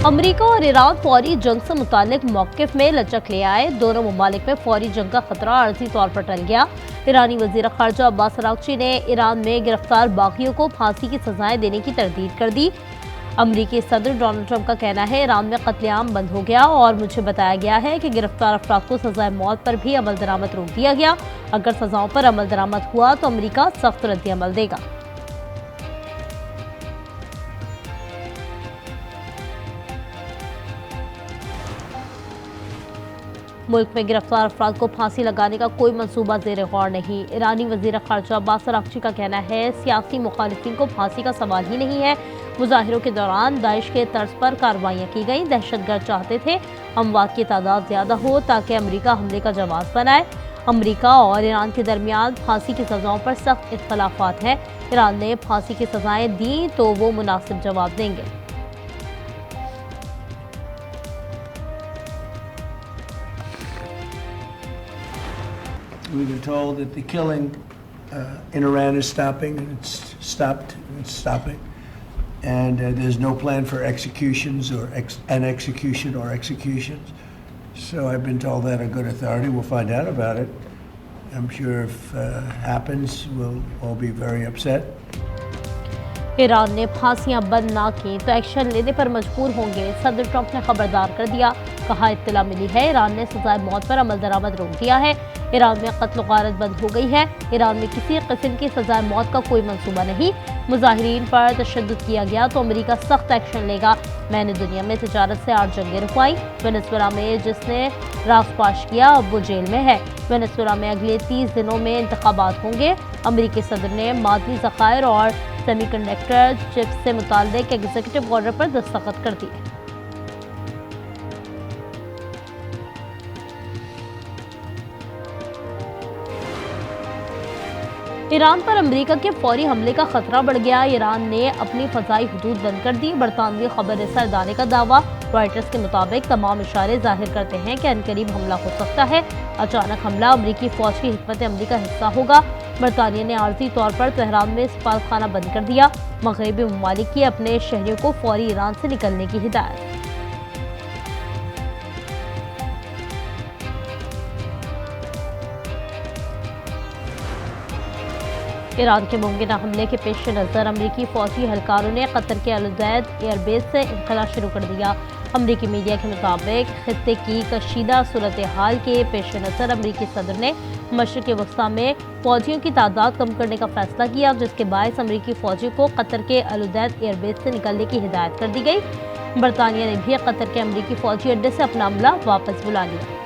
America और Iran फौरी जंग से मुतालिक मौक़िफ़ में लचक ले आए। दोनों ममालिक में फौरी जंग का खतरा अर्जी तौर पर टल गया। ईरानी वज़ीर ख़ारजा अब्बास अराग़ची ने ईरान में गिरफ्तार बागियों को फांसी की सजाएं देने की तरदीद कर दी। अमरीकी सदर डोनाल्ड ट्रंप का कहना है, ईरान में कत्लेआम बंद हो गया और मुझे बताया गया है कि गिरफ्तार अफराद को सजाए मौत पर भी अमल दरामद रोक दिया गया। अगर सजाओं पर अमल दरामद हुआ तो अमरीका सख्त रद्द-ए-अमल देगा। मुल्क में गिरफ्तार अफराद को फांसी लगाने का कोई मंसूबा ज़ेर गौर नहीं। ईरानी वज़ीर ख़ारजा अब्बास अराग़ची का कहना है, सियासी मुखालिफिन को फांसी का सवाल ही नहीं है। मुजाहिरों के दौरान दाइश के तर्ज पर कार्रवाइयाँ की गईं। दहशतगर्द चाहते थे अमवात की तादाद ज़्यादा हो ताकि अमरीका हमले का जवाब बनाए। अमरीका और ईरान के दरमियान फांसी की सज़ाओं पर सख्त इख्तलाफात हैं। ईरान ने फांसी की सज़ाएँ दी तो वो मुनासिब जवाब देंगे। We've been told that the killing in Iran is stopping, and it's stopped, and it's stopping. And there's no plan for executions or an execution or executions. So I've been told that a good authority. We'll find out about it. I'm sure if it happens, we'll all be very upset. Iran ने फांसियां बंद ना की तो action लेने पर मजबूर होंगे। सदर ट्रंप ने खबरदार कर दिया। कहा, इत्तला मिली है ईरान ने सजाए मौत पर अमल दरामद रोक दिया है। ईरान में कत्ल गारत बंद हो गई है। ईरान में किसी किस्म की सजाए मौत का कोई मंसूबा नहीं। मुजाहिरीन पर तशद्दुद किया गया तो अमेरिका सख्त एक्शन लेगा। मैंने दुनिया में तिजारत से 8 जंगें रुकवाई। वेनेजुएला में जिसने रासपाश किया अब वो जेल में है। वेनेजुएला में अगले 30 दिनों में इंतखाबात होंगे। अमेरिकी सदर ने मादनी ज़खायर और सेमीकंडक्टर चिप्स से मुताल्लिक एग्जीक्यूटिव ऑर्डर पर दस्तखत कर दिए। ईरान पर अमेरिका के फौरी हमले का खतरा बढ़ गया। ईरान ने अपनी फ़ज़ाई हुदूद बंद कर दी। बरतानवी खबररसा इदारे का दावा। रॉयटर्स के मुताबिक तमाम इशारे जाहिर करते हैं कि अनकरीब हमला हो सकता है। अचानक हमला अमेरिकी फ़ौज की हिकमत अमली का हिस्सा होगा। बरतानिया ने आर्जी तौर पर तेहरान में सफारतखाना बंद कर दिया। मगरबी ममालिक की अपने शहरियों को फौरी ईरान से निकलने की हिदायत। ईरान के मुमकिन हमले के पेश नज़र अमरीकी फौजी एहलकारों ने कतर के अल-उदैद एयरबेस से इनखला शुरू कर दिया। अमरीकी मीडिया के मुताबिक खित्ते की कशीदा सूरत हाल के पेश नज़र अमरीकी सदर ने मशरिक़ वस्ता में फौजियों की तादाद कम करने का फैसला किया, जिसके बायस अमरीकी फौजियों को कतर के अल-उदैद एयरबेस से निकलने की हिदायत कर दी गई। बरतानिया ने भी कतर के अमरीकी फौजी अड्डे से अपना अमला वापस बुला लिया।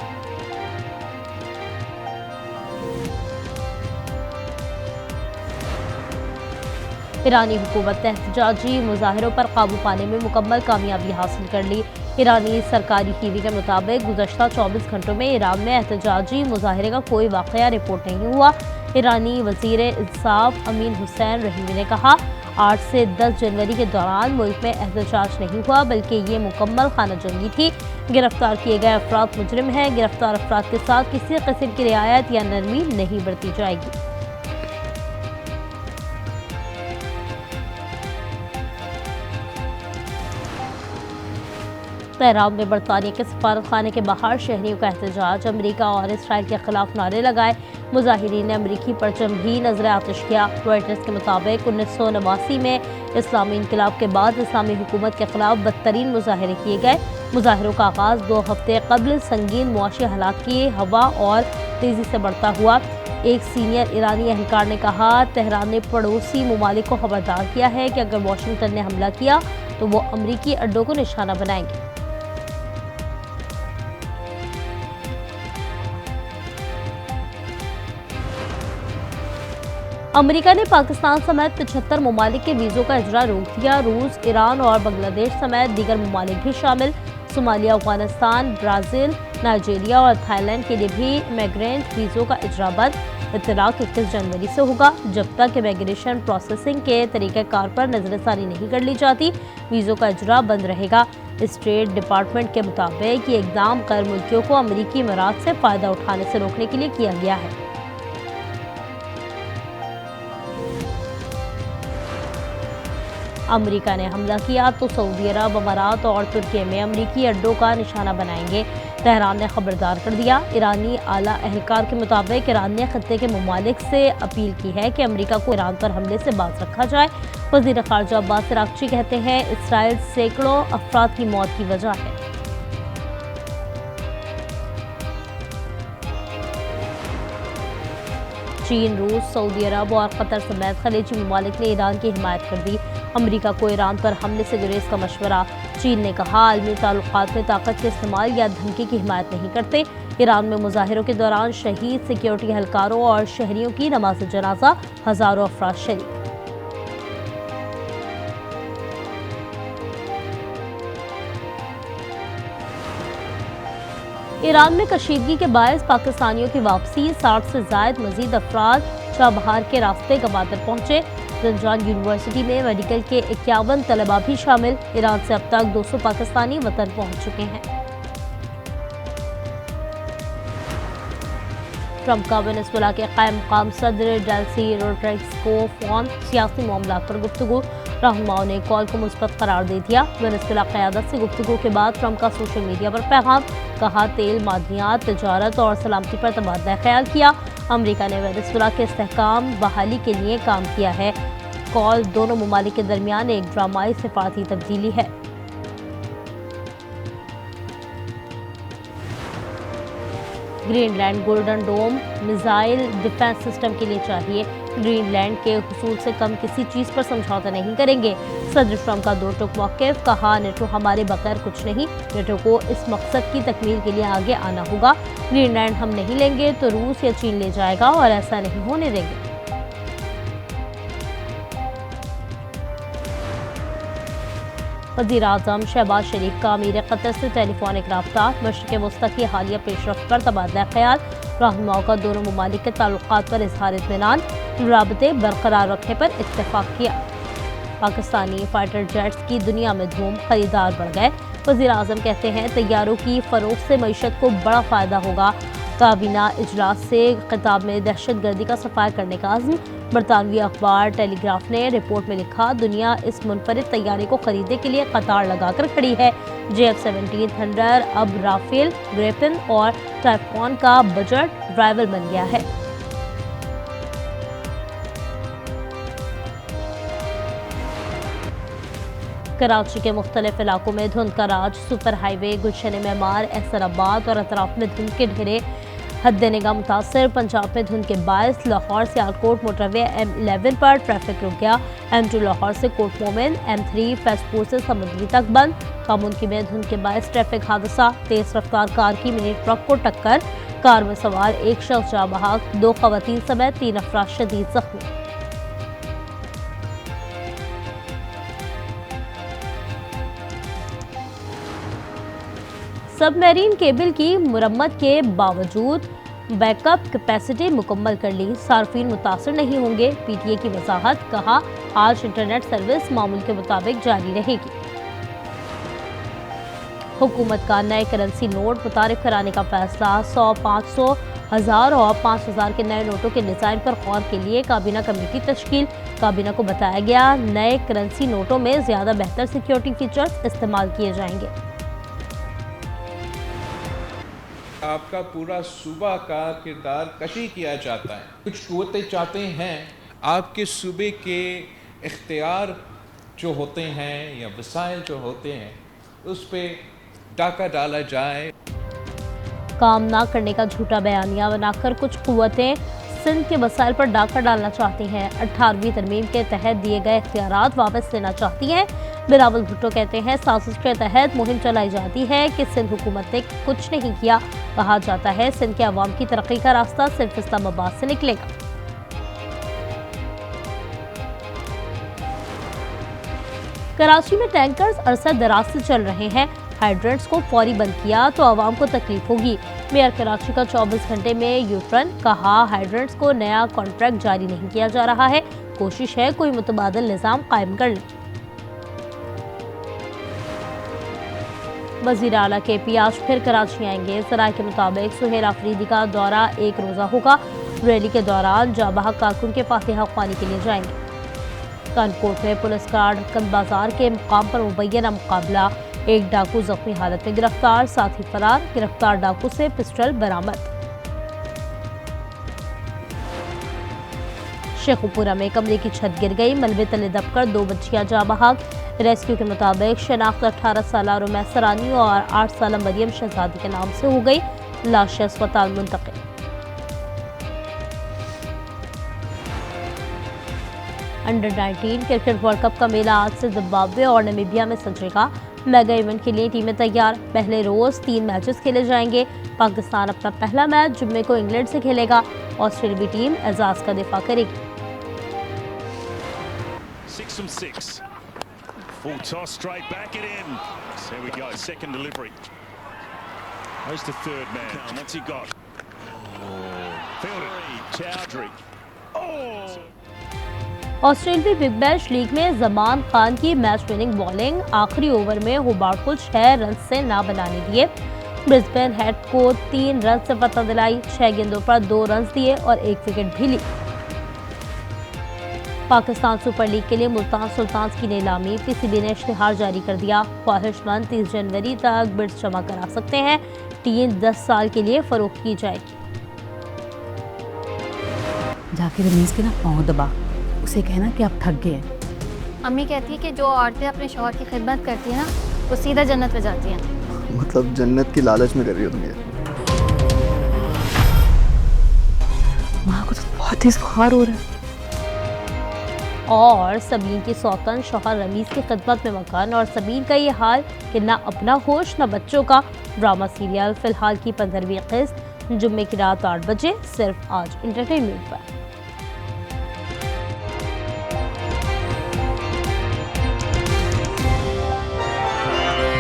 ईरानी हुकूमत ने एहतजाजी मुजाहिरों पर काबू पाने में मुकम्मल कामयाबी हासिल कर ली। ईरानी सरकारी टीवी के मुताबिक गुज़श्ता 24 घंटों में ईरान में एहतजाजी मुजाहिरे का कोई वाक़या रिपोर्ट नहीं हुआ। ईरानी वज़ीर इंसाफ अमीन हुसैन रहीमी ने कहा, 8 से 10 जनवरी के दौरान मुल्क में एहतजाज नहीं हुआ, बल्कि ये मुकम्मल खाना जंगी थी। गिरफ्तार किए गए अफराद मुजरिम हैं। गिरफ्तार अफराद के साथ किसी किस्म की रियायत या नरमी नहीं बरती जाएगी। तेहरान में बरतानिया के सफारतखाने के बाहर शहरियों का एहतजाज। अमरीका और इसराइल के खिलाफ नारे लगाए। मुजाहिरीन ने अमरीकी परचम भी नजर आतिश किया। रॉयटर्स के मुताबिक 1989 में इस्लामी इनकलाब के बाद इस्लामी हुकूमत के खिलाफ बदतरीन मुजाहरे किए गए। मुजाहरों का आगाज़ 2 हफ्ते कबल संगीन मुआशी हालात की हवा और तेज़ी से बढ़ता हुआ। एक सीनियर ईरानी एहलकार ने कहा, तेहरान ने पड़ोसी ममालिक को खबरदार किया है कि अगर वाशिंगटन ने हमला किया तो वो अमरीकी अड्डों को निशाना बनाएंगे। अमेरिका ने पाकिस्तान समेत 75 ममालिक के वीज़ों का इजरा रोक दिया। रूस, ईरान और बांग्लादेश समेत दीगर ममालिक भी शामिल। सोमालिया, अफगानिस्तान, ब्राज़ील, नाइजीरिया और थाईलैंड के लिए भी इमिग्रेंट वीज़ों का इजरा बंद। इत्तलाक 21 जनवरी से होगा। जब तक इमिग्रेशन प्रोसेसिंग के तरीक़ाकार पर नज़रसानी नहीं कर ली जाती, वीज़ों का इजरा बंद रहेगा। स्टेट डिपार्टमेंट के मुताबिक ये इक़दाम गैर मुल्कियों को अमरीकी इमारात से फ़ायदा उठाने से रोकने के लिए किया गया है। अमेरिका ने हमला किया तो सऊदी अरब, अमारात और तुर्की में अमेरिकी अड्डों का निशाना बनाएंगे, तेहरान ने खबरदार कर दिया। ईरानी आला एहलकार के मुताबिक ईरान ने खत्ते के ममालिक से अपील की है कि अमेरिका को ईरान पर हमले से बाज रखा जाए। वज़ीर ख़ारजा अब्बास अराग़ची कहते हैं इसराइल सैकड़ों अफराद की मौत की वजह है। चीन, रूस, सऊदी अरब और कतर समेत खलीजी ममालिक ने ईरान की हिमायत कर दी। अमेरिका को ईरान पर हमले से गुरेज का मशवरा। चीन ने कहा आलमी ताल्लुकात में ताकत के इस्तेमाल या धमकी की हिमायत नहीं करते। ईरान में मुजाहिरों के दौरान शहीद सिक्योरिटी एहलकारों और शहरियों की नमाज जनाजा, हजारों अफराद शरीक। ईरान में कशीदगी के बायस पाकिस्तानियों की वापसी, 60 से ज्यादा मजीद अफराद चाबहार के रास्ते गवादर पहुंचे। जंजान यूनिवर्सिटी में मेडिकल के 51 तलबा भी शामिल। ईरान से अब तक 200 पाकिस्तानी वतन पहुंच चुके हैं। ट्रंप का वेनेजुएला के कायम मकाम सदर डेल्सी रोड्रिग्स को फोन, सियासी मामलात पर गुफ्तगू। रहनुमाओं ने कॉल को मुस्बत करार दे दिया। वेनेजुएला क़यादत से गुफ्तगू के बाद ट्रंप का सोशल मीडिया पर पैगाम, कहा तेल, मादनियात, तिजारत और सलामती पर तबादला ख्याल किया। अमेरिका ने वेनेजुएला के इस्तेहकाम बहाली के लिए काम किया है। कॉल दोनों ममालिक के दरमियान एक ड्रामाई सिफारती तब्दीली है। Greenland golden dome missile defence system के लिए चाहिए। ग्रीनलैंड के हुसूल से कम किसी चीज़ पर समझौता नहीं करेंगे। सदर ट्रंप का दो टुक मौक़िफ़, कहा नेटो हमारे बगैर कुछ नहीं। नेटो को इस मकसद की तकमील के लिए आगे आना होगा। ग्रीनलैंड हम नहीं लेंगे तो रूस या चीन ले जाएगा और ऐसा नहीं होने देंगे। वज़ीर-ए-आज़म शहबाज शरीफ का अमीर कतर से टेलीफोनिक रब्ता, मशरिक़ वस्ता की हालिया पेशरफ्त पर तबादला ख्याल। रहनुमाओं का दोनों ममालिक के ताल्लुकात पर इज़हार इत्मीनान, राबते बरकरार रखने पर इत्तेफाक किया। पाकिस्तानी फाइटर जेट्स की दुनिया में धूम, खरीदार बढ़ गए। वज़ीर-ए-आज़म कहते हैं तैयारों की फ़रोख्त से मईशत को बड़ा फ़ायदा होगा। काबीना इजलास से खिताब में दहशत गर्दी का सफाया करने का अज़्म। बरतानवी अखबार टेलीग्राफ ने रिपोर्ट में लिखा दुनिया इस मुनफरिद तैयारे को खरीदने के लिए कतार लगाकर खड़ी है। JF-17 थंडर अब राफेल, ग्रिफिन और टाइफॉन का बजट राइवल बन गया है। कराची के मुख्तलिफ इलाकों में धुंध का राज। सुपर हाईवे, गुलशन मेमार, एहसनाबाद और अतराफ में धुंध के ढेरे हद निगाह मुतासर। पंजाब में धुंध के बायस लाहौर से आलकोट मोटरवे M11 पर ट्रैफिक रुक गया। M2 लाहौर से कोट मोमिन, M3 फैजपुर से समुद्री तक बंद। कामुनकी में धुंध के बायस ट्रैफिक हादसा, तेज रफ्तार कार की मिनी ट्रक को टक्कर। कार में सवार एक शख्स जाँ बहक, 2 खवातीन समेत 3 अफराद शदीद जख्मी। सबमरीन केबल की मुरम्मत के बावजूद बैकअप कैपेसिटी मुकम्मल कर ली, सार्फिन मुतासर नहीं होंगे। PTA की वजाहत, कहा आज इंटरनेट सर्विस मामूल के मुताबिक जारी रहेगी। हुकूमत का नए करेंसी नोट मुतारिफ कराने का फैसला। 100, 500, 1000 और 5000 के नए नोटों के डिज़ाइन पर गौर के लिए काबीना कमेटी तश्कील। काबीना को बताया गया नए करेंसी नोटों में ज़्यादा बेहतर सिक्योरिटी फीचर्स इस्तेमाल किए जाएंगे। आपका पूरा सूबा का किरदार कशी किया जाता है। कुछ कुव्वतें चाहते हैं आपके सूबे के इख्तियार जो होते हैं या वसाइल जो होते हैं उस पर डाका डाला जाए। काम ना करने का झूठा बयानिया बनाकर कुछ कुव्वतें सिंध के वसाइल पर डाका डालना चाहती हैं। 18वीं तरमीम के तहत दिए गए इख्तियारात वापस लेना चाहती हैं। बिलावल भुट्टो कहते हैं साजिश के तहत मुहिम चलाई जाती है कि सिंध हुकूमत ने कुछ नहीं किया। कहा जाता है सिंध के अवाम की तरक्की का रास्ता सिर्फ इस्लामाबाद से निकलेगा। कराची में टैंकर्स अरसा दराज से चल रहे हैं। हाइड्रेंट्स को फौरी बंद किया तो आवाम को तकलीफ होगी। मेयर कराची का 24 घंटे में यूटर्न, कहा हाइड्रेंट्स को नया कॉन्ट्रैक्ट जारी नहीं किया जा रहा है, कोशिश है कोई मुतबादल निज़ाम कायम कर ले। वज़ीर आला KP आज फिर कराची आएंगे। ज़राए के मुताबिक सुहेल आफरीदी का दौरा 1 रोज़ा होगा। रैली के दौरान जाँ बहक कारकुन के फातिहा ख्वानी के लिए जाएंगे। कानकोट में पुलिस का ढक्कन बाजार के मुकाम पर मुबैना मुकाबला, एक डाकू जख्मी हालत में गिरफ्तार, साथ ही फरार, गिरफ्तार डाकू से पिस्टल बरामद। शेखुपुरा में कमरे की छत गिर गई, मलबे तले दबकर 2 बच्चियां जा बहाक। रेस्क्यू के मुताबिक शनाख्त 18 साल रुमैसा रानी और 8 साल मरियम शहजादी के नाम से हो गई। लाशें अस्पताल मुंतकिल। अंडर 19 क्रिकेट वर्ल्ड कप का मेला आज से जिम्बाब्वे और नामीबिया में सजेगा। मेगा इवेंट के लिए टीमें तैयार, पहले रोज 3 मैचेस खेले जाएंगे। पाकिस्तान अपना पहला मैच जुम्मे को इंग्लैंड से खेलेगा। ऑस्ट्रेलियाई टीम एजाज का दिफा करेगी। 6 from 6. Full toss straight back it in. There we go. Second delivery. Where's the third man? What's he got? Fielder. Chowdhury. Oh. ऑस्ट्रेलियाई बिग बैश लीग में जमान खान की मैच विनिंग बॉलिंग, आखिरी ओवर में होबार्ट को 6 run से ना बनाने दिए। ब्रिस्बेन हेड को 3 रन से फतह दिलाई, 6 गेंदों पर 2 रन दिए और 1 विकेट भी ली। पाकिस्तान सुपर लीग के लिए मुल्तान सुल्तान्स की नीलामी, पीसीबी ने इश्तिहार जारी कर दिया। ख्वाहिशमंद 30 जनवरी तक बिड्स जमा करा सकते हैं। टीम 10 साल के लिए फरोख्त की जाएगी। जाके रमीज के ना पाँव दबा, उसे कहना कि आप थक गए। अम्मी कहती है कि जो औरतें अपने शौहर की खिदमत करती हैं ना, वो सीधा जन्नत में जाती हैं। मतलब जन्नत की लालच में कर रही हो तुम ये? माँ को तो बहुत तेज बुखार हो रहा है। और सबीन की सौतन शौहर रमीज की खिदमत में मकान और सबीन का ये हाल कि ना अपना होश ना बच्चों का। ड्रामा सीरियल फिलहाल की 15वीं किस्त जुम्मे की रात 8 बजे सिर्फ आज एंटरटेनमेंट पर।